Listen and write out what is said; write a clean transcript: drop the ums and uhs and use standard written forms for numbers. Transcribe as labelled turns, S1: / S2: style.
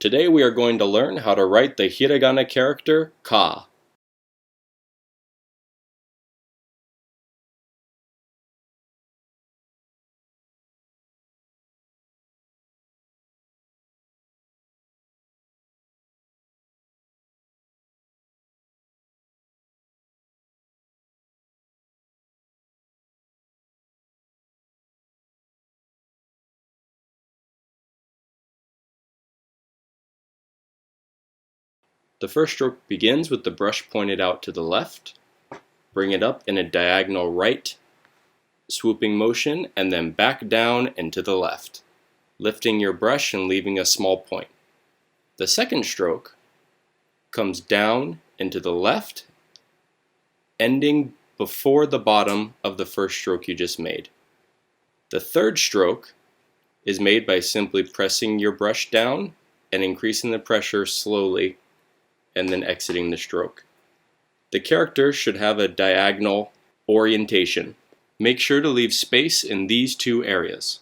S1: Today we are going to learn how to write the hiragana character ka. The first stroke begins with the brush pointed out to the left. Bring it up in a diagonal right swooping motion and then back down and to the left, lifting your brush and leaving a small point. The second stroke comes down and to the left, ending before the bottom of the first stroke you just made. The third stroke is made by simply pressing your brush down and increasing the pressure slowly and then exiting the stroke. The character should have a diagonal orientation. Make sure to leave space in these two areas.